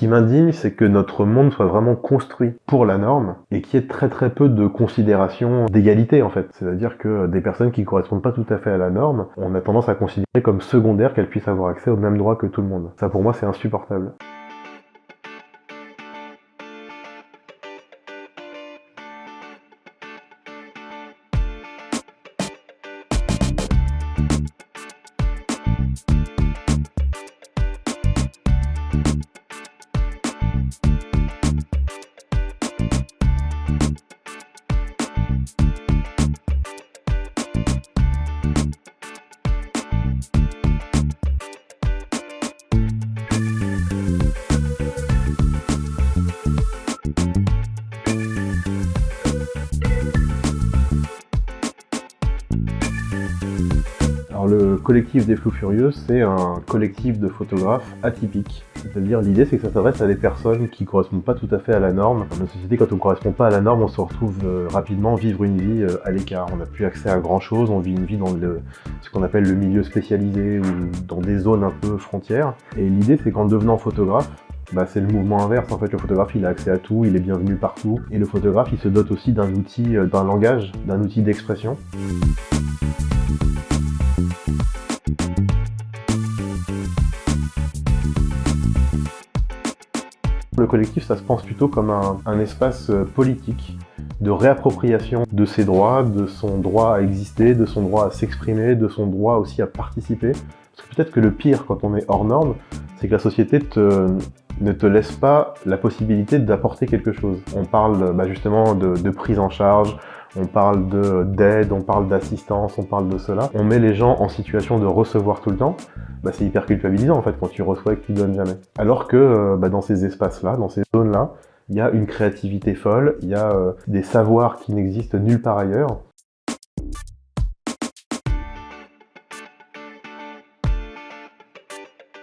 qui m'indigne, c'est que notre monde soit vraiment construit pour la norme et qu'il y ait très peu de considération d'égalité en fait. C'est-à-dire que des personnes qui correspondent pas tout à fait à la norme, on a tendance à considérer comme secondaire qu'elles puissent avoir accès aux mêmes droits que tout le monde. Ça pour moi c'est insupportable. Alors le collectif des Fous Furieux, c'est un collectif de photographes atypiques. C'est-à-dire l'idée c'est que ça s'adresse à des personnes qui correspondent pas tout à fait à la norme. Dans notre société, quand on correspond pas à la norme, on se retrouve rapidement vivre une vie à l'écart. On n'a plus accès à grand chose, on vit une vie dans ce qu'on appelle le milieu spécialisé ou dans des zones un peu frontières. Et l'idée c'est qu'en devenant photographe, c'est le mouvement inverse. En fait, le photographe, il a accès à tout, il est bienvenu partout. Et le photographe, il se dote aussi d'un outil, d'un langage, d'un outil d'expression. Le collectif, ça se pense plutôt comme un espace politique de réappropriation de ses droits, de son droit à exister, de son droit à s'exprimer, de son droit aussi à participer. Parce que peut-être que le pire quand on est hors norme, c'est que la société ne te laisse pas la possibilité d'apporter quelque chose. On parle justement de prise en charge, on parle d'aide, on parle d'assistance, on parle de cela. On met les gens en situation de recevoir tout le temps. C'est hyper culpabilisant en fait quand tu reçois et que tu donnes jamais. Alors que dans ces espaces-là, dans ces zones-là, il y a une créativité folle, il y a des savoirs qui n'existent nulle part ailleurs.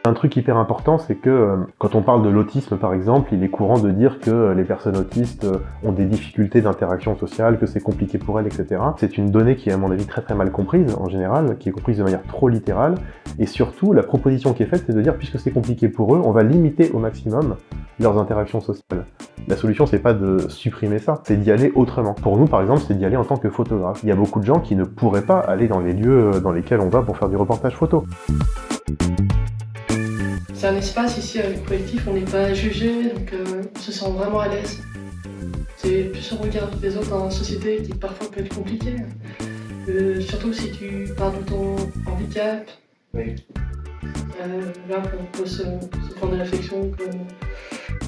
Un truc hyper important, c'est que quand on parle de l'autisme par exemple, il est courant de dire que les personnes autistes ont des difficultés d'interaction sociale, que c'est compliqué pour elles, etc. C'est une donnée qui est à mon avis très mal comprise en général, qui est comprise de manière trop littérale, et surtout la proposition qui est faite c'est de dire puisque c'est compliqué pour eux, on va limiter au maximum leurs interactions sociales. La solution c'est pas de supprimer ça, c'est d'y aller autrement. Pour nous par exemple, c'est d'y aller en tant que photographe. Il y a beaucoup de gens qui ne pourraient pas aller dans les lieux dans lesquels on va pour faire du reportage photo. C'est un espace ici avec le collectif, on n'est pas jugé, donc on se sent vraiment à l'aise. C'est plus un regard des autres dans la société qui parfois peut être compliqué. Surtout si tu parles de ton handicap. Oui. Là, on peut se prendre des réflexions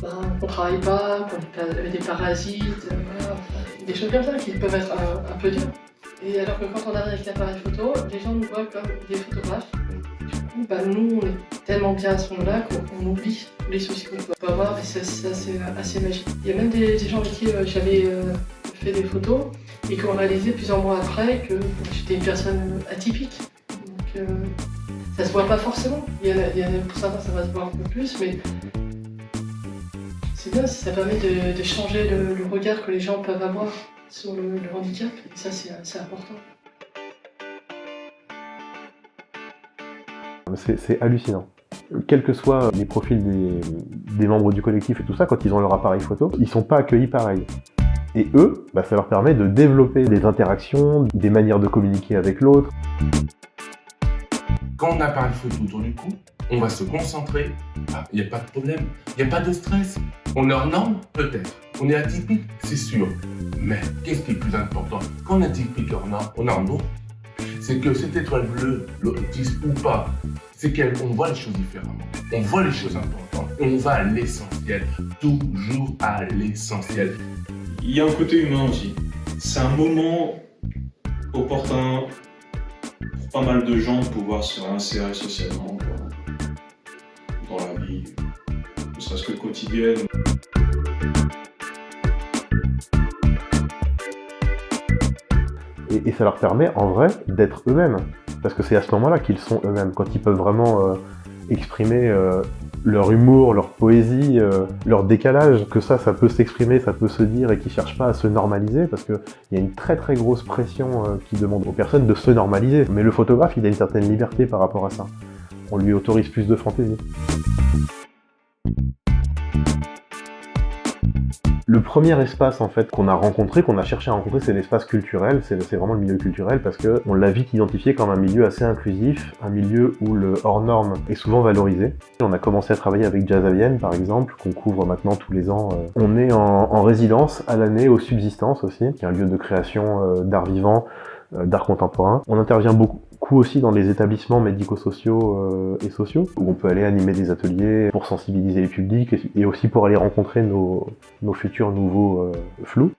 qu'on travaille pas, qu'on est des parasites, des choses comme ça qui peuvent être un peu dures. Et alors que quand on arrive avec l'appareil photo, les gens nous voient comme des photographes. Du coup, nous, on est tellement bien à ce moment-là qu'on oublie les soucis qu'on peut avoir et c'est assez magique. Il y a même des gens avec qui j'avais fait des photos et qui ont réalisé plusieurs mois après que j'étais une personne atypique. Donc, ça se voit pas forcément. Pour certains, ça va se voir un peu plus, mais c'est bien, ça permet de changer le regard que les gens peuvent avoir sur le handicap et ça, c'est important. C'est hallucinant. Quels que soient les profils des membres du collectif et tout ça, quand ils ont leur appareil photo, ils sont pas accueillis pareil. Et eux, ça leur permet de développer des interactions, des manières de communiquer avec l'autre. Quand on a appareil photo autour du cou, on va se concentrer. Il n'y a pas de problème, il n'y a pas de stress. On est hors norme, peut-être. On est atypique, c'est sûr. Mais qu'est-ce qui est plus important? Quand on est atypique hors norme, c'est que cette étoile bleue, l'autisme ou pas, c'est qu'on voit les choses différemment. On voit les choses importantes. On va à l'essentiel. Toujours à l'essentiel. Il y a un côté humain aussi. C'est un moment opportun pour pas mal de gens de pouvoir se réinsérer socialement dans la vie, ne serait-ce que quotidienne. Et ça leur permet en vrai d'être eux-mêmes. Parce que c'est à ce moment-là qu'ils sont eux-mêmes, quand ils peuvent vraiment exprimer leur humour, leur poésie, leur décalage, que ça peut s'exprimer, ça peut se dire et qu'ils cherchent pas à se normaliser, parce qu'il y a une très grosse pression qui demande aux personnes de se normaliser. Mais le photographe, il a une certaine liberté par rapport à ça. On lui autorise plus de fantaisie. Le premier espace en fait qu'on a cherché à rencontrer, c'est l'espace culturel, c'est vraiment le milieu culturel parce que on l'a vite identifié comme un milieu assez inclusif, un milieu où le hors norme est souvent valorisé. On a commencé à travailler avec Jazz à Vienne par exemple, qu'on couvre maintenant tous les ans. On est en résidence à l'année au Subsistance aussi, qui est un lieu de création d'art vivant, d'art contemporain. On intervient beaucoup aussi dans les établissements médico-sociaux et sociaux, où on peut aller animer des ateliers pour sensibiliser les publics et aussi pour aller rencontrer nos futurs nouveaux flous.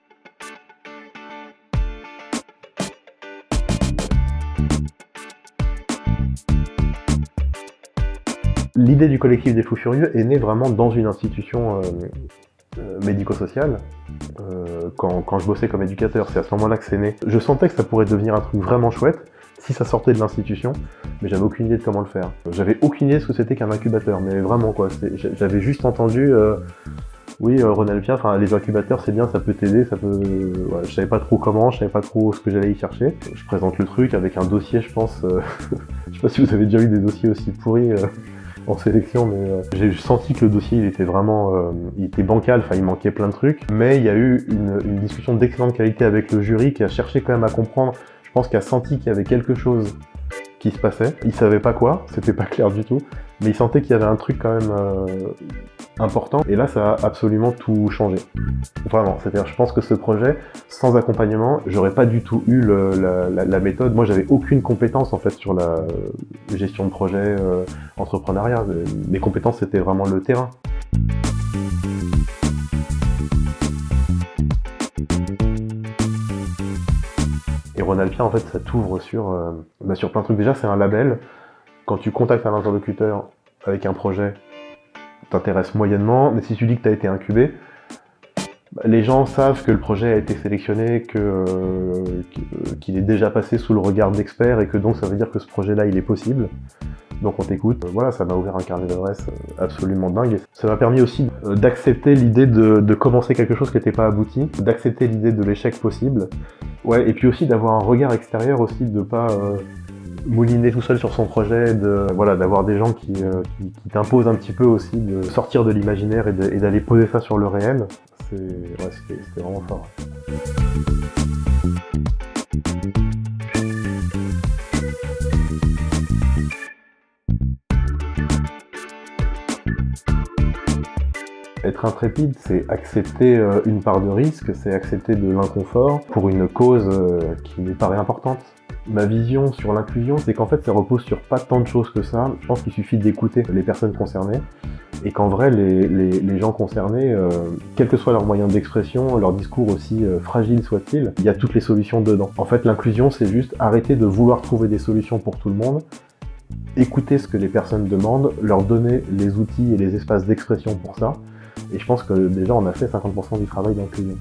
L'idée du collectif des Fous Furieux est née vraiment dans une institution médico-sociale. Quand je bossais comme éducateur, c'est à ce moment-là que c'est né. Je sentais que ça pourrait devenir un truc vraiment chouette si ça sortait de l'institution, mais j'avais aucune idée de comment le faire. J'avais aucune idée de ce que c'était qu'un incubateur, mais vraiment quoi. J'avais juste entendu, oui, Ronald Piaf, les incubateurs c'est bien, ça peut t'aider, ça peut. Ouais, je savais pas trop comment, je savais pas trop ce que j'allais y chercher. Je présente le truc avec un dossier, je pense. Je sais pas si vous avez déjà eu des dossiers aussi pourris en sélection, mais j'ai senti que le dossier il était vraiment, il était bancal, il manquait plein de trucs. Mais il y a eu une discussion d'excellente qualité avec le jury qui a cherché quand même à comprendre. Je pense qu'il a senti qu'il y avait quelque chose qui se passait. Il savait pas quoi, c'était pas clair du tout, mais il sentait qu'il y avait un truc quand même important. Et là, ça a absolument tout changé. Vraiment. C'est-à-dire, je pense que ce projet, sans accompagnement, j'aurais pas du tout eu la méthode. Moi, j'avais aucune compétence en fait sur la gestion de projet, entrepreneuriat. Mes compétences, c'était vraiment le terrain. Et Ronalpia, en fait, ça t'ouvre sur plein de trucs. Déjà, c'est un label. Quand tu contactes un interlocuteur avec un projet, t'intéresse moyennement, mais si tu dis que tu as été incubé, les gens savent que le projet a été sélectionné, qu'il est déjà passé sous le regard d'experts et que donc ça veut dire que ce projet-là, il est possible. Donc on t'écoute. Voilà, ça m'a ouvert un carnet d'adresses absolument dingue. Et ça m'a permis aussi d'accepter l'idée de commencer quelque chose qui n'était pas abouti, d'accepter l'idée de l'échec possible. Ouais, et puis aussi d'avoir un regard extérieur aussi, de pas mouliner tout seul sur son projet, d'avoir des gens qui t'imposent un petit peu aussi, de sortir de l'imaginaire et d'aller poser ça sur le réel. C'était vraiment fort. Être intrépide, c'est accepter une part de risque, c'est accepter de l'inconfort pour une cause qui nous paraît importante. Ma vision sur l'inclusion, c'est qu'en fait, ça repose sur pas tant de choses que ça. Je pense qu'il suffit d'écouter les personnes concernées et qu'en vrai, les gens concernés, quel que soit leur moyen d'expression, leur discours aussi fragile soit-il, il y a toutes les solutions dedans. En fait, l'inclusion, c'est juste arrêter de vouloir trouver des solutions pour tout le monde, écouter ce que les personnes demandent, leur donner les outils et les espaces d'expression pour ça. Et je pense que déjà, on a fait 50% du travail d'inclusion.